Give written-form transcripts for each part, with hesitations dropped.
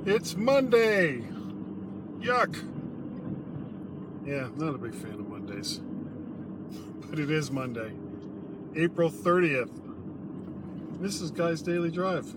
It's Monday. Yuck. Yeah, not a big fan of Mondays. But it is Monday, April 30th. This is Guy's Daily Drive.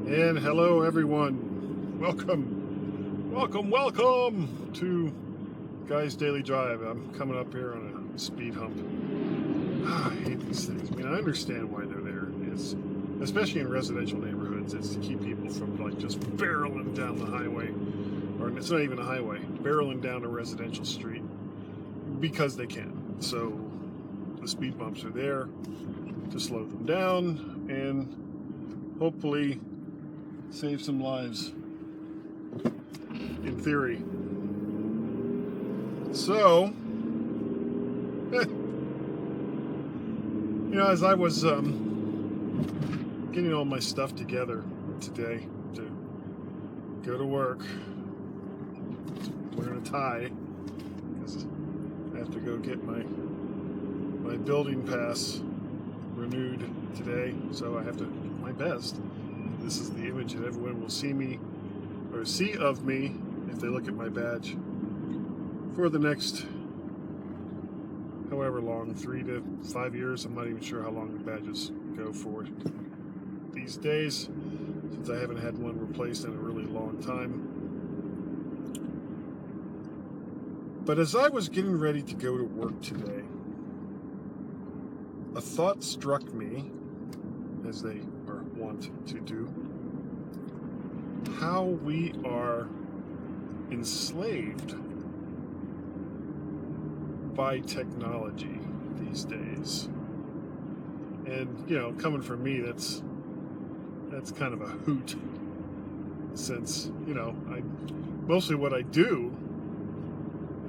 And hello, everyone. Welcome to Guy's Daily Drive. I'm coming up here on a speed hump. I hate these things. I mean, I understand why they're there. It's, especially in residential neighborhoods, it's to keep people from just barreling down the highway. Or it's not even a highway, barreling down a residential street because they can. So the speed bumps are there to slow them down and hopefully save some lives, in theory. So, as I was getting all my stuff together today to go to work, wearing a tie because I have to go get my building pass renewed today, so I have to do my best. This is the image that everyone will see of me if they look at my badge for the next however long, 3 to 5 years. I'm not even sure how long the badges go for these days, since I haven't had one replaced in a really long time. But as I was getting ready to go to work today, a thought struck me, as they are wont to do, how we are enslaved by technology these days. And, coming from me, that's kind of a hoot, since, mostly what I do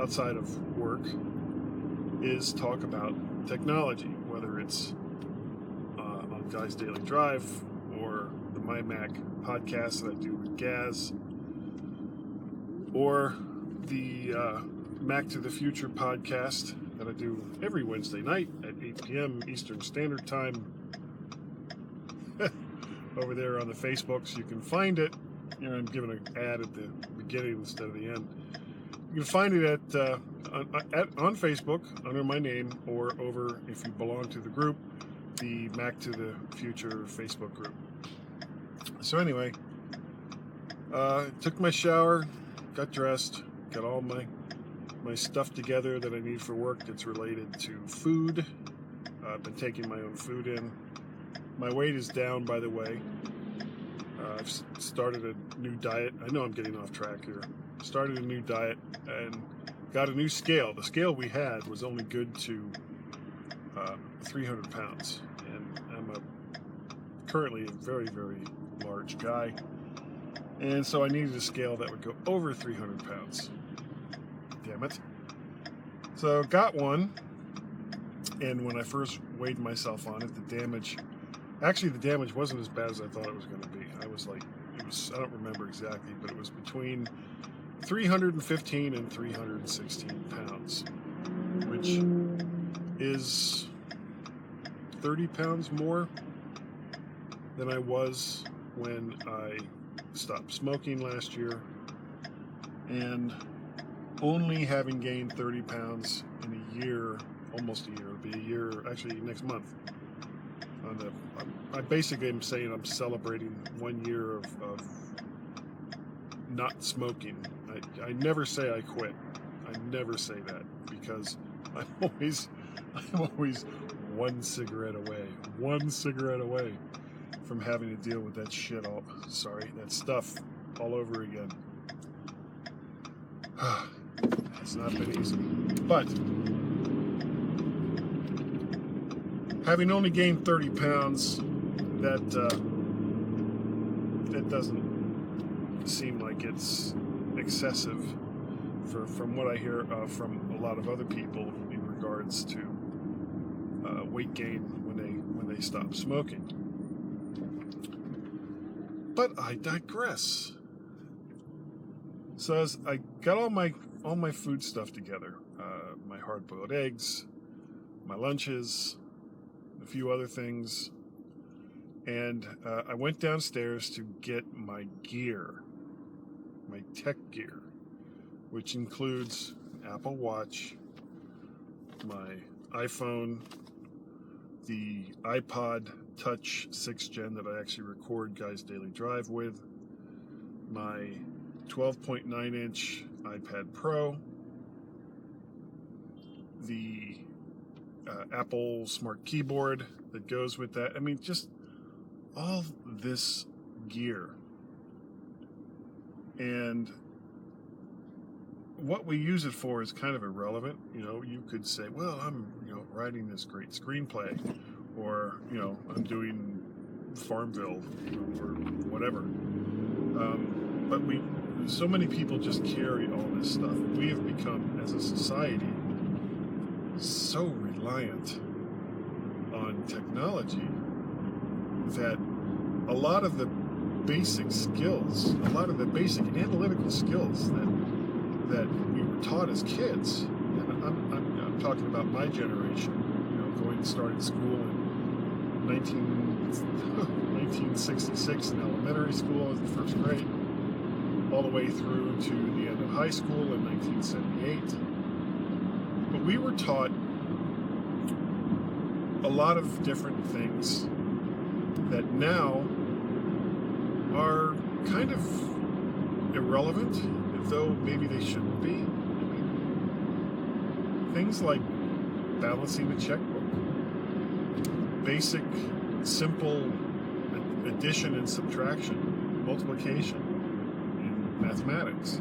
outside of work is talk about technology, whether it's on Guy's Daily Drive or the MyMac Podcast that I do with Gaz, or the Mac to the Future podcast that I do every Wednesday night at 8 p.m. Eastern Standard Time over there on the Facebooks. You can find it. I'm giving an ad at the beginning instead of the end. You can find it on Facebook under my name, or over, if you belong to the group, the Mac to the Future Facebook group. So anyway, took my shower, got dressed, got all my stuff together that I need for work that's related to food. I've been taking my own food in. My weight is down, by the way. I've started a new diet. I know I'm getting off track here. Started a new diet and got a new scale. The scale we had was only good to 300 pounds. And I'm currently a very, very large guy. And so I needed a scale that would go over 300 pounds. Damn it. So got one, and when I first weighed myself on it, the damage wasn't as bad as I thought it was going to be. I don't remember exactly, but it was between 315 and 316 pounds, which is 30 pounds more than I was when I stopped smoking last year, and only having gained 30 pounds in a year, almost a year, it'll be a year, actually next month. I basically am saying I'm celebrating 1 year of not smoking. I never say I quit. I never say that, because I'm always one cigarette away from having to deal with that that stuff all over again. It's not been easy. But having only gained 30 pounds, that doesn't seem like it's excessive from what I hear from a lot of other people in regards to weight gain when they stop smoking. But I digress. So as I got all my food stuff together, my hard-boiled eggs, my lunches, a few other things, and I went downstairs to get my gear, my tech gear, which includes an Apple Watch, my iPhone, the iPod Touch 6th Gen that I actually record Guy's Daily Drive with, my 12.9-inch iPad Pro, the Apple Smart Keyboard that goes with that. I mean, just all this gear. And what we use it for is kind of irrelevant. You know, you could say, well, I'm, writing this great screenplay, or, I'm doing Farmville or whatever. But so many people just carry all this stuff. We have become, as a society, so reliant on technology that a lot of the basic skills, a lot of the basic analytical skills that we were taught as kids, and I'm talking about my generation, started school in 1966 in elementary school as the first grade, all the way through to the end of high school in 1978. But we were taught a lot of different things that now are kind of irrelevant, though maybe they shouldn't be. Things like balancing the checkbook, basic, simple addition and subtraction, multiplication in mathematics.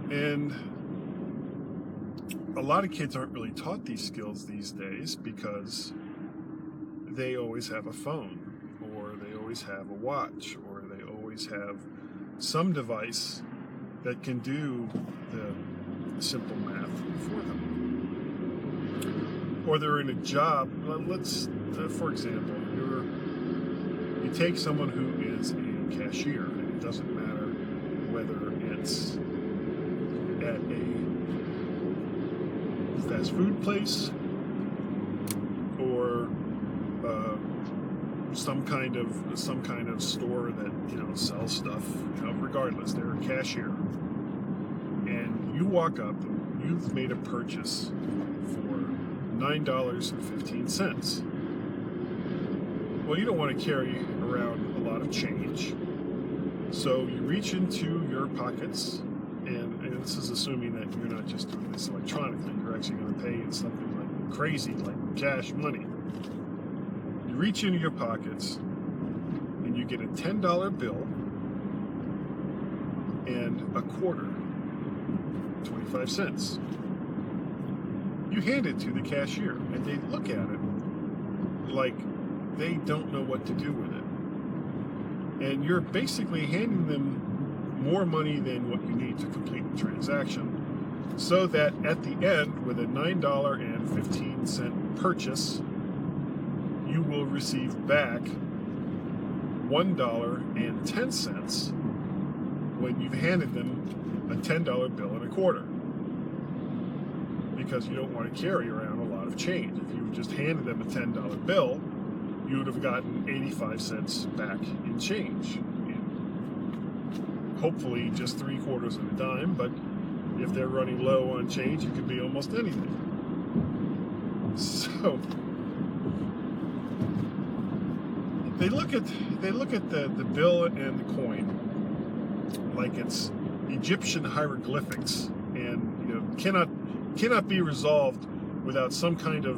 And a lot of kids aren't really taught these skills these days because they always have a phone, or they always have a watch, or they always have some device that can do the simple math for them. Or they're in a job. Let's, for example, you take someone who is a cashier, and it doesn't matter whether it's at a fast food place or some kind of store that sells stuff. Regardless, they're a cashier, and you walk up and you've made a purchase for $9.15. Well, you don't want to carry around a lot of change, so you reach into your pockets, and this is assuming that you're not just doing this electronically. You're actually going to pay in something like crazy, like cash money. You reach into your pockets, and you get a $10 bill and a quarter, 25 cents. You hand it to the cashier, and they look at it like they don't know what to do with it. And you're basically handing them more money than what you need to complete the transaction, so that at the end, with a $9.15 purchase, you will receive back $1.10 when you've handed them a $10 bill and a quarter. Because you don't want to carry around a lot of change. If you just handed them a $10 bill, you would have gotten 85 cents back in change. And hopefully just 3/4 of a dime, but if they're running low on change, it could be almost anything. So they look at the bill and the coin like it's Egyptian hieroglyphics, and cannot be resolved without something to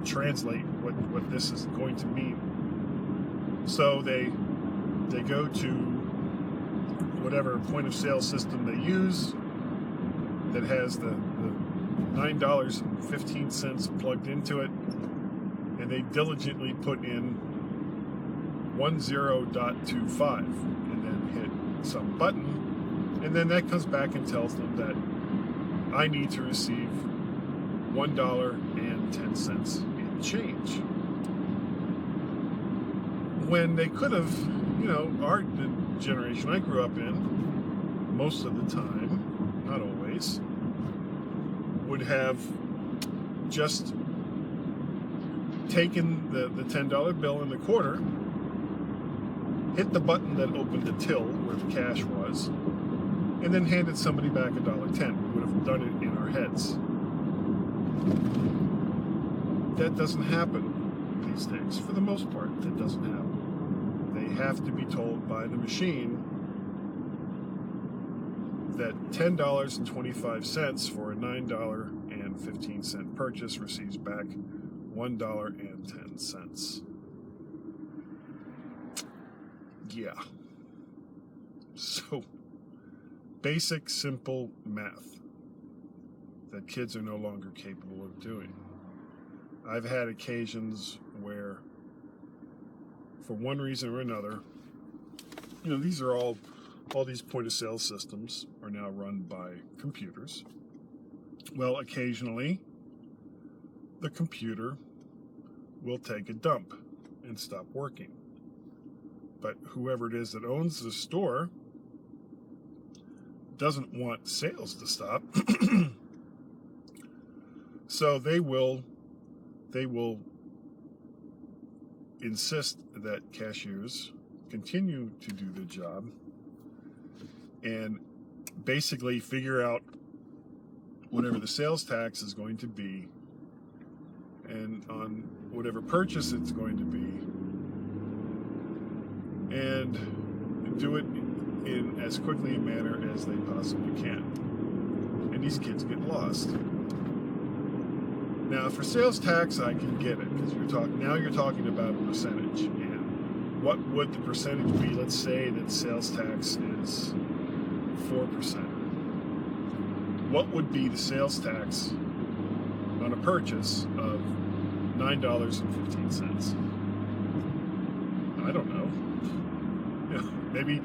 translate what this is going to mean. So they go to whatever point of sale system they use that has the $9.15 plugged into it, and they diligently put in 10.25 and then hit some button, and then that comes back and tells them that I need to receive $1.10 in change. when they could have, the generation I grew up in, most of the time, not always, would have just taken the $10 bill and the quarter, hit the button that opened the till where the cash was, and then handed somebody back $1.10. We would have done it in our heads. That doesn't happen these days. For the most part, that doesn't happen. They have to be told by the machine that $10.25 for a $9.15 purchase receives back $1.10. Yeah. So, basic, simple math that kids are no longer capable of doing. I've had occasions where, for one reason or another, these are all these point-of-sale systems are now run by computers. Well, occasionally, the computer will take a dump and stop working. But whoever it is that owns the store doesn't want sales to stop. So they will insist that cashiers continue to do their job and basically figure out whatever the sales tax is going to be and on whatever purchase it's going to be, and do it in as quickly a manner as they possibly can. And these kids get lost. Now, for sales tax, I can get it, because you're talking about a percentage. And what would the percentage be? Let's say that sales tax is 4%. What would be the sales tax on a purchase of $9.15? I don't know. Maybe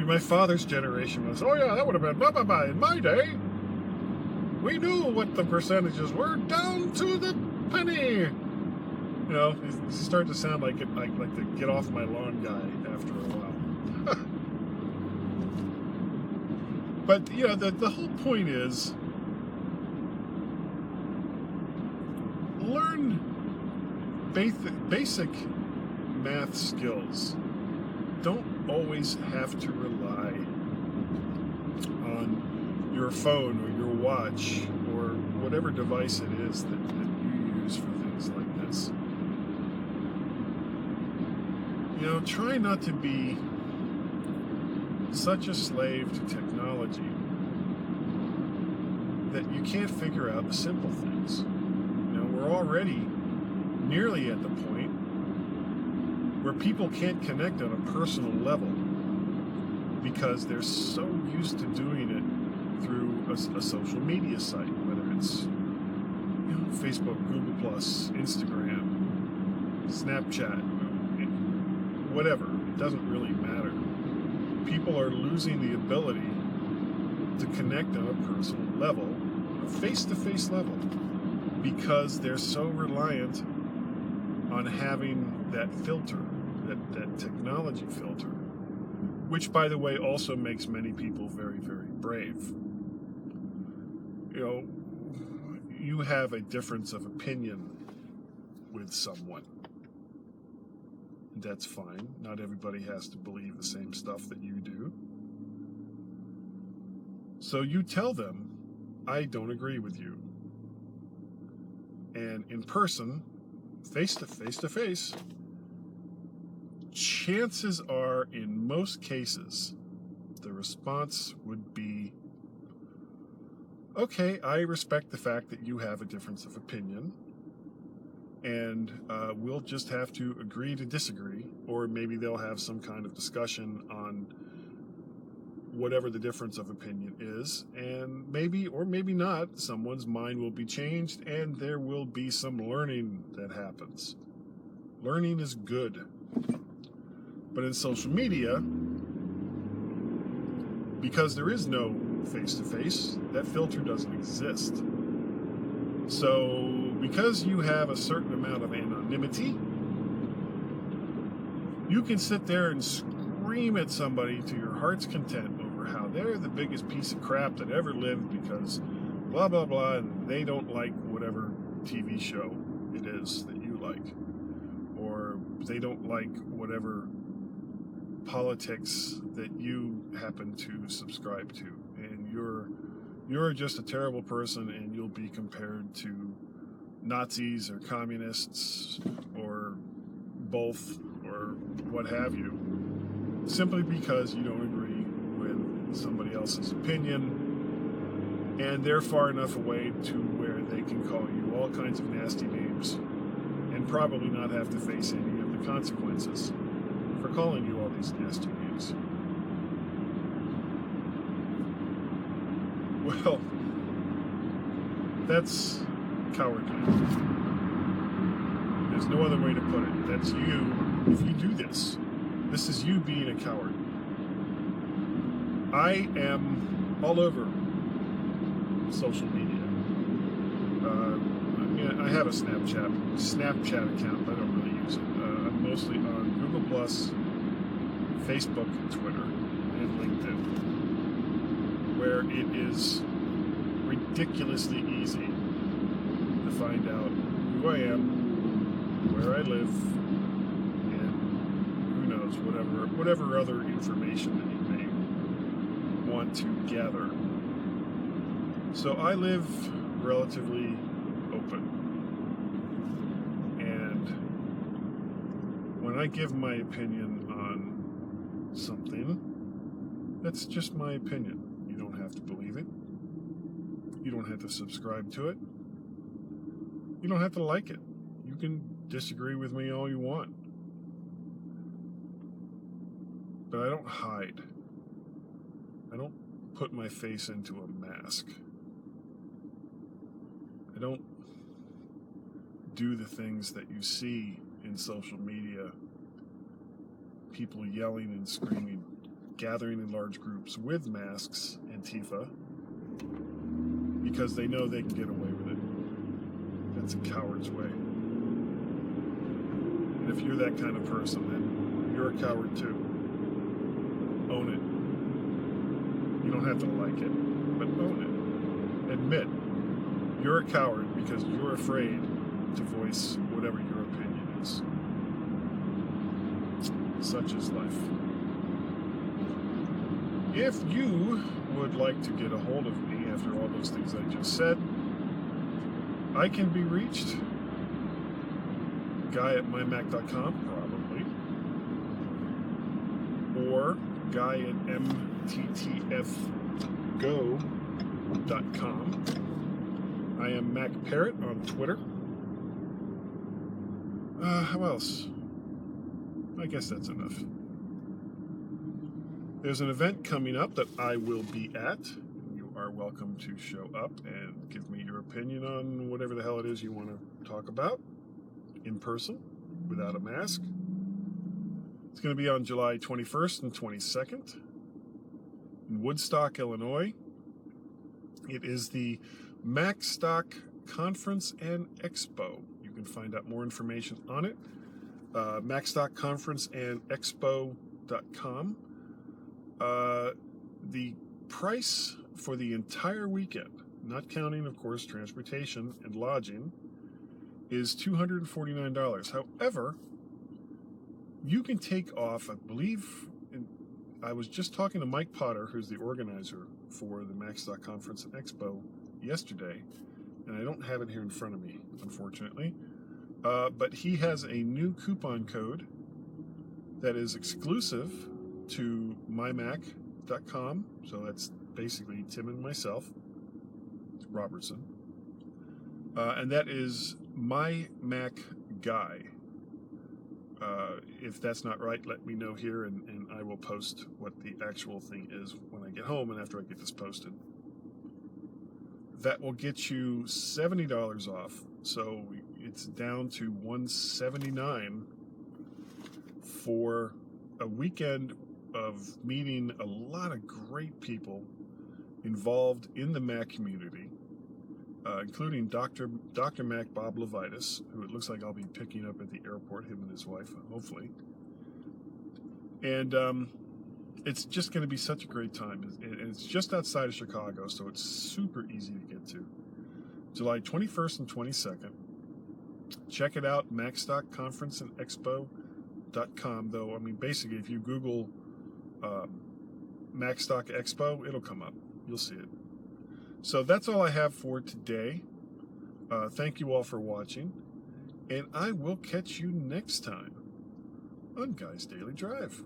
my father's generation was, oh yeah, that would have been blah, blah, blah. In my day, we knew what the percentages were down to the penny. He's starting to sound like the get off my lawn guy after a while. But, the whole point is, learn basic math skills. Don't always have to rely on your phone or your watch or whatever device it is that you use for things like this. Try not to be such a slave to technology that you can't figure out the simple things. We're already nearly at the point where people can't connect on a personal level because they're so used to doing it through a social media site, whether it's Facebook, Google+, Instagram, Snapchat, whatever. It doesn't really matter. People are losing the ability to connect on a personal level, a face-to-face level, because they're so reliant on having that filter, that technology filter, which, by the way, also makes many people very, very brave. You have a difference of opinion with someone. That's fine. Not everybody has to believe the same stuff that you do. So you tell them, I don't agree with you. And in person, face to face, chances are, in most cases, the response would be, okay, I respect the fact that you have a difference of opinion, and we'll just have to agree to disagree, or maybe they'll have some kind of discussion on whatever the difference of opinion is, and maybe or maybe not, someone's mind will be changed, and there will be some learning that happens. Learning is good. But in social media, because there is no face-to-face, that filter doesn't exist. So, because you have a certain amount of anonymity, You can sit there and scream at somebody to your heart's content over how they're the biggest piece of crap that ever lived because blah, blah, blah, and they don't like whatever TV show it is that you like. Or they don't like whatever politics that you happen to subscribe to. And you're just a terrible person, and you'll be compared to Nazis or communists or both or what have you, simply because you don't agree with somebody else's opinion, and they're far enough away to where they can call you all kinds of nasty names and probably not have to face any of the consequences for calling you all these nasty names. Well, that's cowardly. There's no other way to put it. That's you. If you do this, this is you being a coward. I am all over social media. I have a Snapchat account, but I don't really use it. I'm mostly on Google+, Facebook, Twitter, and LinkedIn, where it is ridiculously easy to find out who I am, where I live, and who knows, whatever other information that you may want to gather. So I live relatively open. And when I give my opinion on something, that's just my opinion. You don't have to believe it. You don't have to subscribe to it. You don't have to like it. You can disagree with me all you want. But I don't hide. I don't put my face into a mask. I don't do the things that you see in social media. People yelling and screaming, gathering in large groups with masks, Antifa, because they know they can get away with it. That's a coward's way. And if you're that kind of person, then you're a coward too. Own it. You don't have to like it, but own it. Admit you're a coward because you're afraid to voice whatever your opinion is. Such is life. If you would like to get a hold of me after all those things I just said, I can be reached. Guy at mymac.com, probably. Or guy at mttfgo.com. I am Mac Parrot on Twitter. How else? I guess that's enough. There's an event coming up that I will be at. You are welcome to show up and give me your opinion on whatever the hell it is you want to talk about in person, without a mask. It's going to be on July 21st and 22nd in Woodstock, Illinois. It is the MacStock Conference and Expo. You can find out more information on it. MacStockConferenceandExpo.com. The price for the entire weekend, not counting, of course, transportation and lodging, is $249. However, you can take off, I believe, I was just talking to Mike Potter, who's the organizer for the MacStock Conference and Expo yesterday, and I don't have it here in front of me, unfortunately, but he has a new coupon code that is exclusive to MyMac.com, so that's basically Tim and myself, Robertson, and that is MyMacGuy. If that's not right, let me know here, and I will post what the actual thing is when I get home and after I get this posted. That will get you $70 off, so it's down to $179 for a weekend of meeting a lot of great people involved in the Mac community, including Dr. Mac Bob Levitas, who it looks like I'll be picking up at the airport, him and his wife, hopefully. And it's just going to be such a great time. And it's just outside of Chicago, so it's super easy to get to. July 21st and 22nd. Check it out, MacStockConferenceandExpo.com, though. I mean, basically, if you Google MacStock Expo, it'll come up. You'll see it. So that's all I have for today. Thank you all for watching, and I will catch you next time on Guy's Daily Drive.